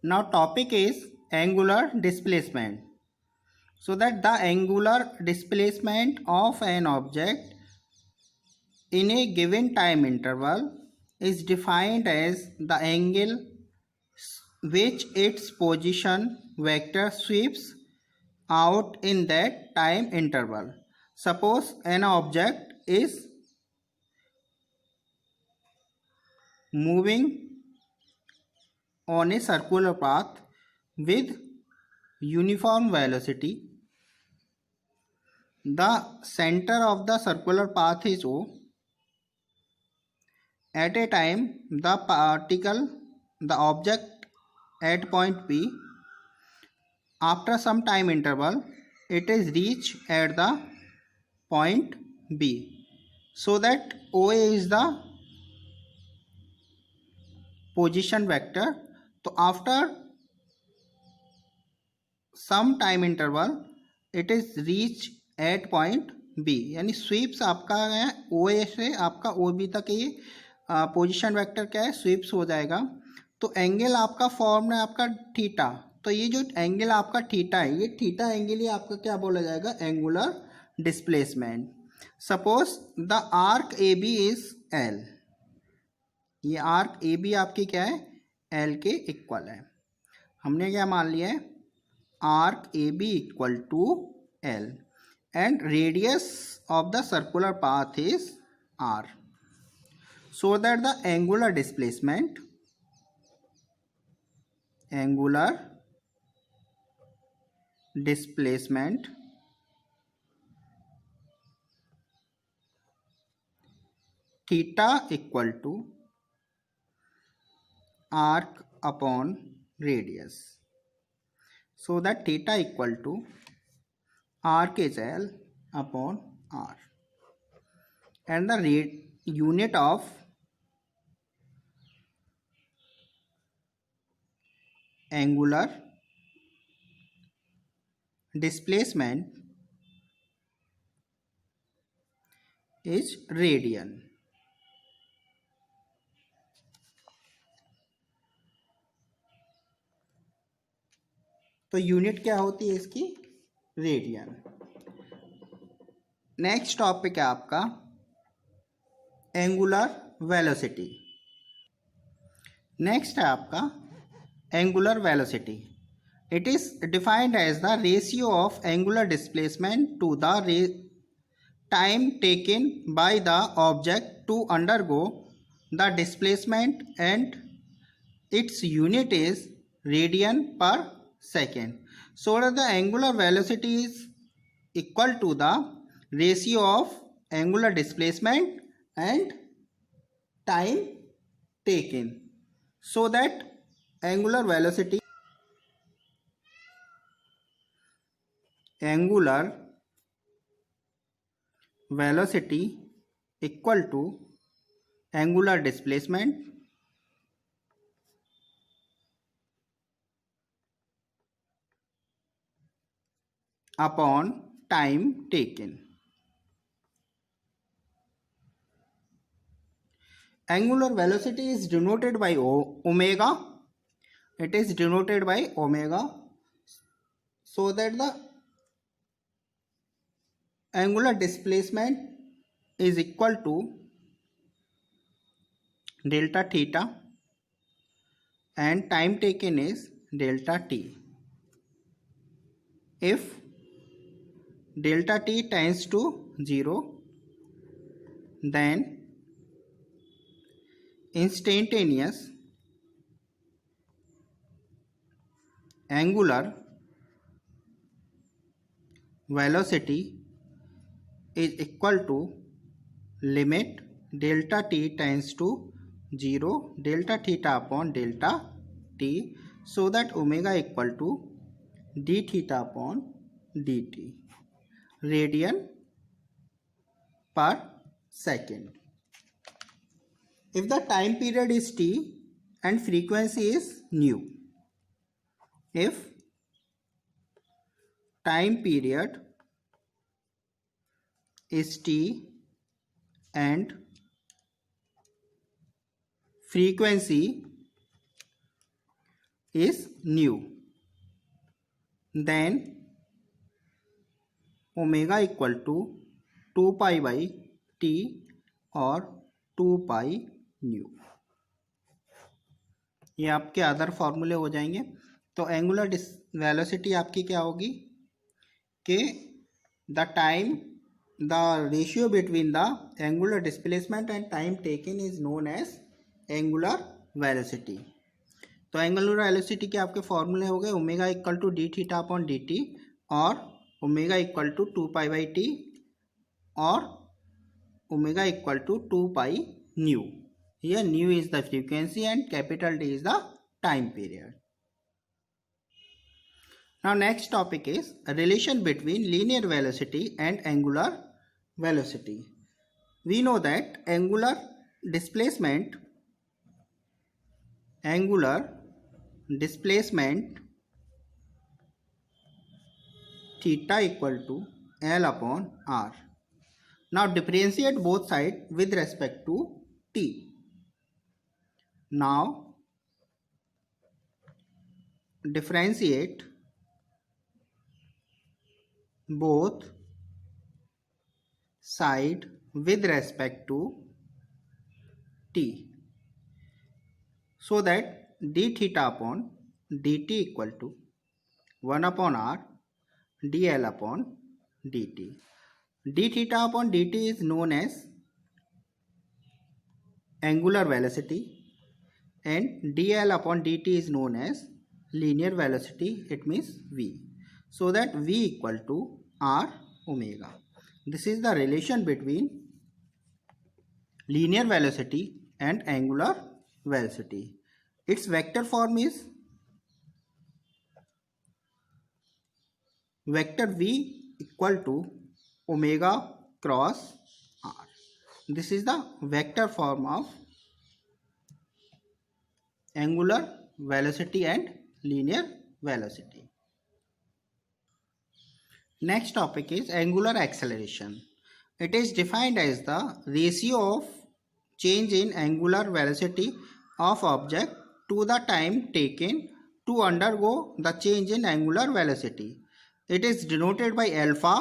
Now topic is angular displacement. So that the angular displacement of an object in a given time interval is defined as the angle which its position vector sweeps out in that time interval. Suppose an object is moving on a circular path with uniform velocity. The center of the circular path is O. At a time, the object at point P, after some time interval, it is reached at the point B. So that OA is the position vector. So after some time interval, it is reached at point B. यानी sweeps आपका है ओ ए से आपका O B तक ये position vector क्या है sweeps हो जाएगा. तो एंगल आपका फॉर्म है आपका थीटा. तो ये जो एंगल आपका थीटा है ये थीटा एंगल ही आपका क्या बोला जाएगा angular displacement. Suppose the arc A B is L. ये आर्क ए बी आपकी क्या है एल के इक्वल है. हमने क्या मान लिया है arc AB equal to L and radius of the circular path is R. So that the angular displacement theta equal to arc upon radius. So that theta equal to arc is L upon R. And the unit of angular displacement is radian. तो unit क्या होती है इसकी radian. Next topic है आपका angular velocity. Next है आपका angular velocity. It is defined as the ratio of angular displacement to the time taken by the object to undergo the displacement and its unit is radian per second. So that the angular velocity is equal to the ratio of angular displacement and time taken. So that angular velocity equal to angular displacement upon time taken. Angular velocity is denoted by omega. It is denoted by omega. So that the angular displacement is equal to delta theta and time taken is delta t. If delta t tends to 0, then instantaneous angular velocity is equal to limit delta t tends to 0 delta theta upon delta t. So that omega equal to d theta upon dt radian per second. If the time period is t and frequency is nu, if time period is t and frequency is nu, then omega equal to 2 pi by t और 2 pi new. ये आपके other फॉर्मूले हो जाएंगे। तो angular velocity आपकी क्या होगी कि the time the ratio between the angular displacement and time taken is known as angular velocity. तो एंगुलर वेलोसिटी के आपके फॉर्मूले हो गए omega equal to D theta upon D T और omega equal to 2 pi by T और omega equal to 2 pi nu. Here nu is the frequency and capital D is the time period. Now next topic is a relation between linear velocity and angular velocity. We know that angular displacement theta equal to L upon R. Now differentiate both sides with respect to t. Now differentiate both side with respect to t so that d theta upon dt equal to 1 upon r dl upon dt. d theta upon dt is known as angular velocity and dl upon dt is known as linear velocity, it means v, so that v equal to r omega. This is the relation between linear velocity and angular velocity. Its vector form is vector v equal to omega cross r. This is the vector form of angular velocity and linear velocity. Next topic is angular acceleration. It is defined as the ratio of change in angular velocity of object to the time taken to undergo the change in angular velocity. It is denoted by alpha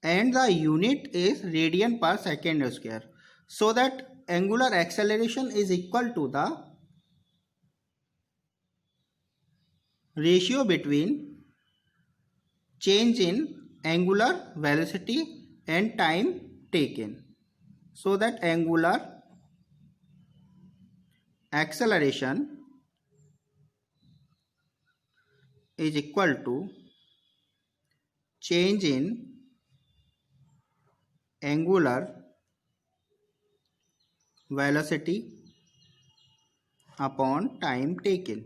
and the unit is radian per second square, so that angular acceleration is equal to the ratio between change in angular velocity and time taken, so that angular acceleration is equal to change in angular velocity upon time taken,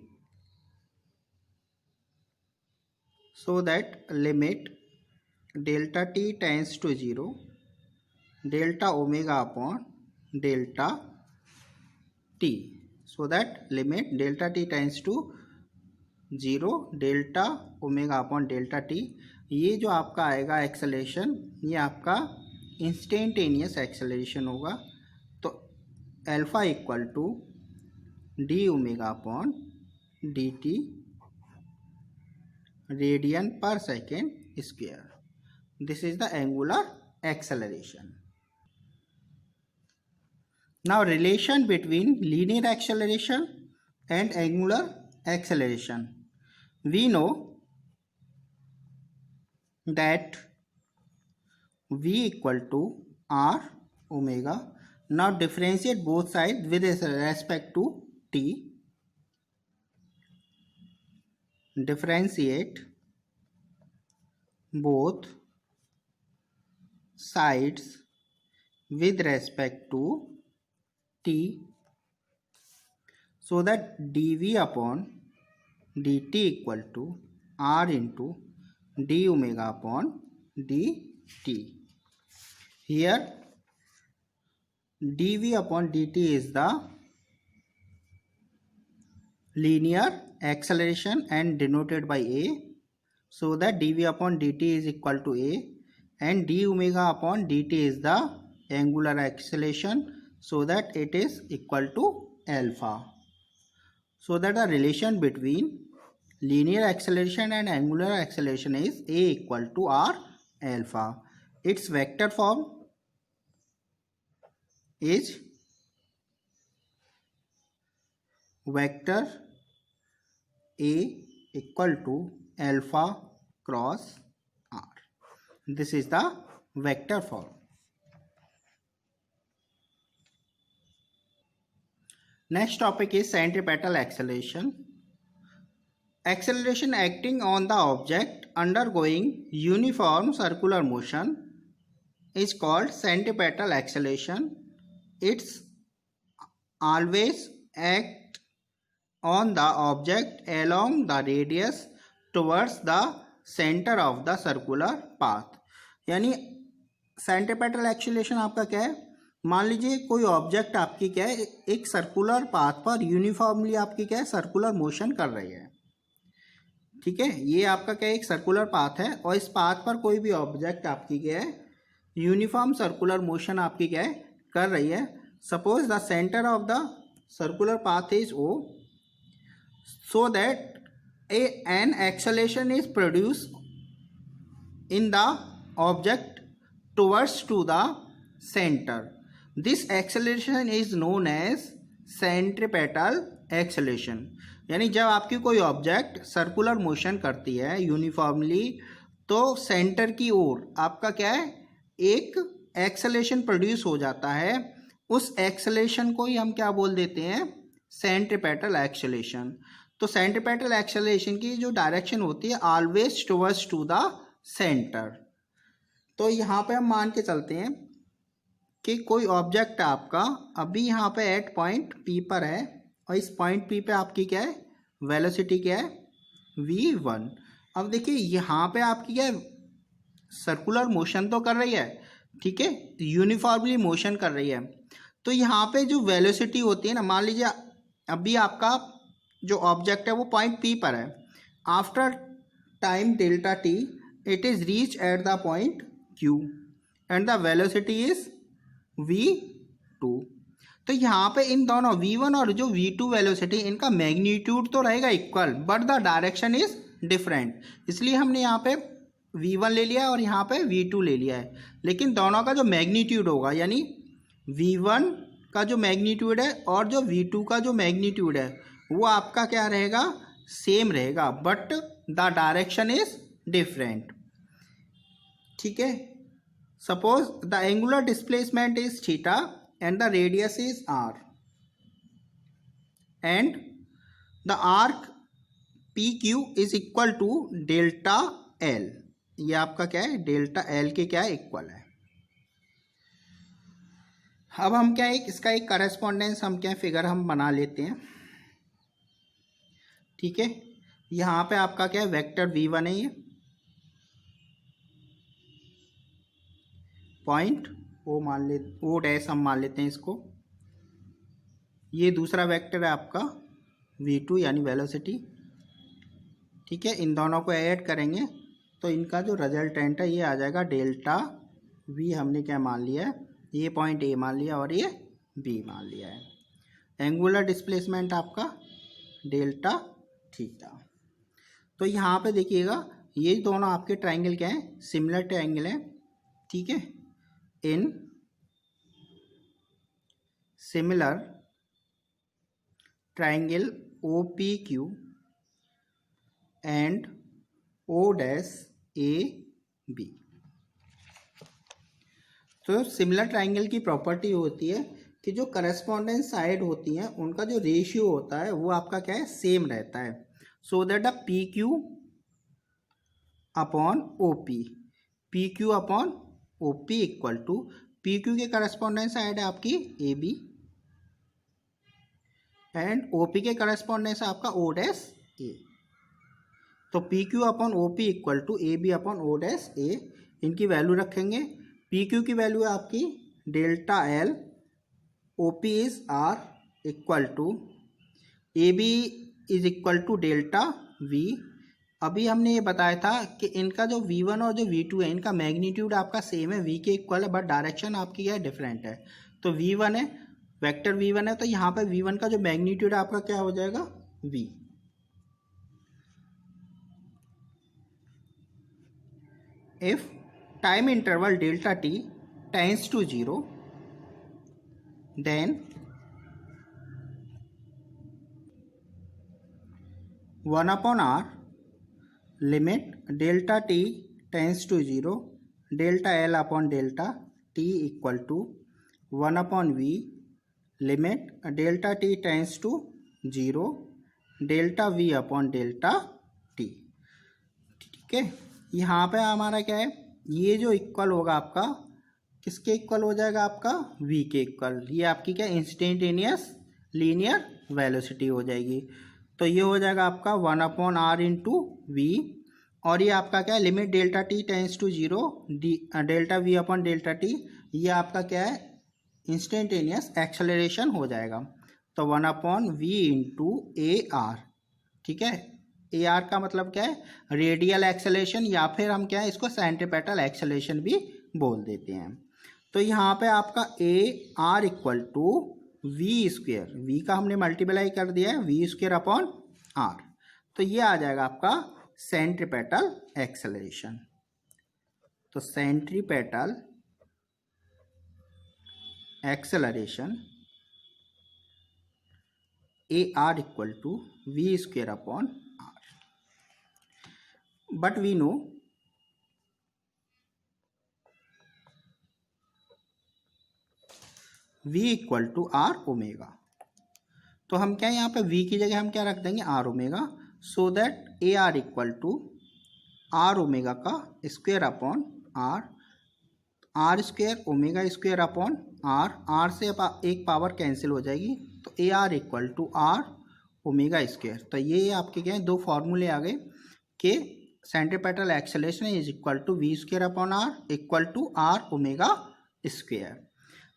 so that limit delta t tends to 0, delta omega upon delta t, so that limit delta t tends to 0, delta omega upon delta t. ये जो आपका आएगा acceleration, ये आपका instantaneous acceleration होगा। तो alpha equal to D omega upon D T radian per second square. This is the angular acceleration. Now relation between linear acceleration and angular acceleration. We know that v equal to r omega. Now differentiate both sides with respect to t. Differentiate both sides with respect to t, so that dv upon dt equal to r into d omega upon dt. Here dv upon dt is the linear acceleration and denoted by a, so that dv upon dt is equal to a, and d omega upon dt is the angular acceleration, so that it is equal to alpha. So that the relation between linear acceleration and angular acceleration is a equal to r alpha. Its vector form is vector a equal to alpha cross r. This is the vector form. Next topic is centripetal acceleration. Acceleration acting on the object undergoing uniform circular motion is called centripetal acceleration. It's always act on the object along the radius towards the center of the circular path. यानी centripetal acceleration आपका क्या है, मान लीजिए कोई object आपकी क्या है एक सर्कुलर पाथ पर यूनिफॉर्मली आपकी क्या है सर्कुलर मोशन कर रही है, ठीक है। ये आपका क्या है एक सर्कुलर पाथ है और इस पाथ पर कोई भी ऑब्जेक्ट आपकी क्या है यूनिफॉर्म सर्कुलर मोशन आपकी क्या है कर रही है. Suppose the centre of the circular path is O, so that an acceleration is produced in the object towards to the center. This acceleration is known as centripetal acceleration. यानी जब आपकी कोई ऑब्जेक्ट सर्कुलर मोशन करती है uniformly तो centre की ओर आपका क्या है एक एक्सेलेरेशन प्रोड्यूस हो जाता है. उस एक्सेलेरेशन को ही हम क्या बोल देते हैं सेंट्रीपेटल एक्सेलेरेशन. तो सेंट्रीपेटल एक्सेलेरेशन की जो डायरेक्शन होती है always towards to the centre. तो यहाँ पे हम मान के चलते हैं कि कोई ऑब्जेक्ट आपका अभी यहाँ पे एट पॉइंट P पर है और इस पॉइंट P पे आपकी क्या है वेलोसिटी क्या है v1. अब देखिए यहाँ पे आपकी क्या है सर्कुलर मोशन तो कर रही है, ठीक है, यूनिफॉर्मली मोशन कर रही है. तो यहाँ पे जो वेलोसिटी होती है ना, मान लीजिए अभी आपका जो ऑब्जेक्ट है वो पॉइंट P पर है. After time delta t it is reach at the point Q and the velocity is v2. तो यहाँ पे इन दोनों v1 और जो v2 वेलोसिटी इनका मैग्नीट्यूड तो रहेगा equal but the direction is different. इसलिए हमने यहाँ पे v1 ले लिया है और यहाँ पे v2 ले लिया है, लेकिन दोनों का जो मैग्नीट्यूड होगा यानी v1 का जो मैग्नीट्यूड है और जो v2 का जो मैग्नीट्यूड है वो आपका क्या रहेगा सेम रहेगा but the direction is different, ठीक है. Suppose the angular displacement is theta and the radius is r and the arc PQ is equal to delta L. ये आपका क्या है डेल्टा L के क्या है इक्वल है. अब हम क्या है इसका एक करस्पॉन्डेंस हम क्या फिगर हम बना लेते हैं, ठीक है. यहाँ पे आपका क्या है वेक्टर v1 है, ये पॉइंट O मान ले O डैश हम मान लेते हैं इसको. ये दूसरा वेक्टर है आपका v2 यानी वेलोसिटी, ठीक है. इन दोनों को ऐड करेंगे तो इनका जो रिजल्टेंट है ये आ जाएगा डेल्टा v. हमने क्या मान लिया है ये पॉइंट A मान लिया और ये B मान लिया है. एंगुलर डिस्प्लेसमेंट आपका डेल्टा थीटा. तो यहाँ पे देखिएगा ये दोनों आपके ट्राइंगल क्या हैं सिमिलर ट्राइंगल हैं, ठीक है. In similar triangle OPQ and O dash AB. तो सिमिलर ट्राइंगल की प्रॉपर्टी होती है कि जो करस्पॉन्डेंस साइड होती हैं उनका जो रेशियो होता है वो आपका क्या है सेम रहता है. So that the PQ upon OP, PQ upon OP equal to PQ के करस्पॉन्डेंस साइड है आपकी AB एंड OP के करस्पॉन्डेंस है आपका O डैश A. तो PQ upon OP equal to AB upon O dash A. इनकी value रखेंगे. PQ की वैल्यू है आपकी delta L, OP is R equal to AB is equal to delta V. अभी हमने ये बताया था कि इनका जो V1 और जो V2 है इनका मैग्नीट्यूड आपका सेम है, V के इक्वल है बट डायरेक्शन आपकी क्या है डिफरेंट है. तो V1 है वेक्टर V1 है तो यहाँ पर V1 का जो मैग्नीट्यूड आपका क्या हो जाएगा V. If time interval delta T tends to 0, then 1/r limit delta t tends to 0 delta L upon delta t equal to 1/v limit delta t tends to 0 delta v upon delta t। ठीक है, यहाँ पे हमारा क्या है, ये जो equal होगा आपका किसके इक्वल हो जाएगा, आपका v के इक्वल। ये आपकी क्या इंस्टेंटेनियस लीनियर वेलोसिटी हो जाएगी। तो ये हो जाएगा आपका 1/r इंटू वी, और ये आपका क्या है limit delta T tends to 0 delta V upon delta T, ये आपका क्या है इंस्टेंटेनियस एक्सेलरेशन हो जाएगा। तो 1/v इंटू ए आर। ठीक है, ए आर का मतलब क्या है, रेडियल एक्सेलरेशन, या फिर हम क्या है इसको सेंट्रीपेटल एक्सेलरेशन भी बोल देते हैं। तो यहाँ पे आपका A R equal to V square, V का हमने मल्टीप्लाई कर दिया है वी स्क्वेयर अपॉन आर, तो ये आ जाएगा आपका सेंट्रीपेटल एक्सेलरेशन। तो centripetal acceleration A R equal to V square upon R, but we know v equal to R omega. तो हम क्या यहाँ पे v की जगह हम क्या रख देंगे R omega, so that A R equal to R omega का square upon R, R square omega square upon R, R से एक पावर कैंसिल हो जाएगी, तो A R equal to R omega square. तो ये आपके क्या है दो फॉर्मूले आ गए कि centripetal acceleration is equal to V square upon R equal to R omega square.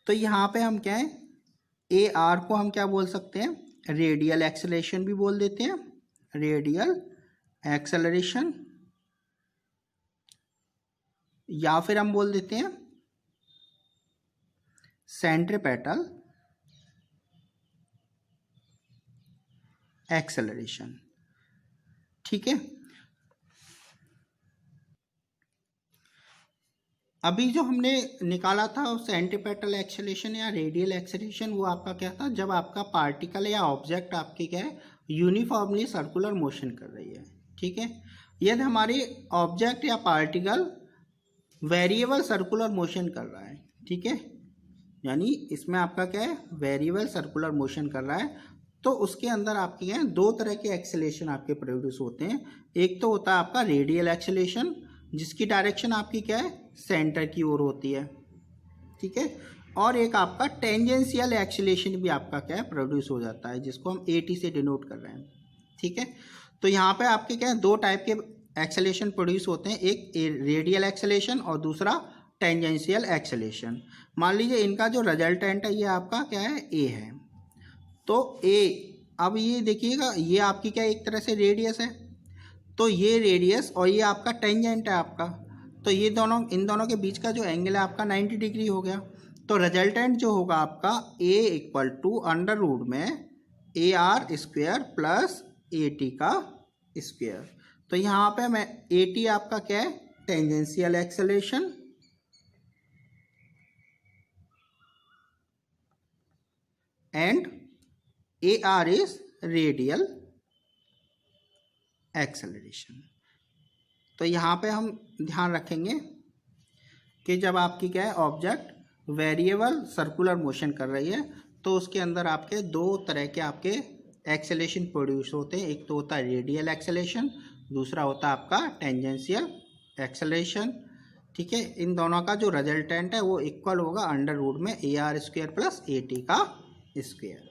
तो यहाँ पे हम क्या है ए आर को हम क्या बोल सकते हैं, रेडियल एक्सेलरेशन भी बोल देते हैं, रेडियल एक्सेलरेशन, या फिर हम बोल देते हैं सेंट्रीपेटल एक्सेलरेशन। ठीक है, अभी जो हमने निकाला था सेंट्रीपेटल एक्सेलरेशन या रेडियल एक्सेलरेशन, वो आपका क्या था, जब आपका पार्टिकल या ऑब्जेक्ट आपकी क्या है यूनिफॉर्मली सर्कुलर मोशन कर रही है। ठीक है, यदि हमारी ऑब्जेक्ट या पार्टिकल वेरिएबल सर्कुलर मोशन कर रहा है, ठीक है, यानी इसमें आपका क्या है वेरिएबल सर्कुलर मोशन कर रहा है, तो उसके अंदर आपके क्या है दो तरह के एक्सेलरेशन आपके प्रोड्यूस होते हैं। एक तो होता है आपका रेडियल एक्सेलरेशन, जिसकी डायरेक्शन आपकी क्या है सेंटर की ओर होती है। ठीक है, और एक आपका टेंजेंशियल एक्सेलरेशन भी आपका क्या है प्रोड्यूस हो जाता है, जिसको हम AT से डिनोट कर रहे हैं। ठीक है, तो यहाँ पे आपके क्या है दो टाइप के एक्सेलरेशन प्रोड्यूस होते हैं, एक रेडियल एक्सेलरेशन और दूसरा टेंजेंशियल एक्सेलरेशन। मान लीजिए इनका जो रिजल्टेंट है ये आपका क्या है ए है, तो ए, अब ये देखिएगा ये आपकी क्या एक तरह से रेडियस है, तो ये रेडियस और ये आपका टेंजेंट है आपका, तो ये दोनों इन दोनों के बीच का जो एंगल है आपका 90 डिग्री हो गया। तो रिजल्टेंट जो होगा आपका ए इक्वल टू अंडर रूट में A R square plus A T का स्क्वेयर। तो यहाँ पे मैं ए टी आपका क्या है tangential acceleration, and A R is radial acceleration. तो यहाँ पे हम ध्यान रखेंगे कि जब आपकी क्या है ऑब्जेक्ट वेरिएबल सर्कुलर मोशन कर रही है, तो उसके अंदर आपके दो तरह के आपके एक्सेलरेशन प्रोड्यूस होते हैं। एक तो होता है रेडियल एक्सेलरेशन, दूसरा होता है आपका टेंजेंशियल एक्सेलरेशन। ठीक है, इन दोनों का जो रिजल्टेंट है वो इक्वल होगा अंडर रूट में A R square plus A T का स्क्वेयर।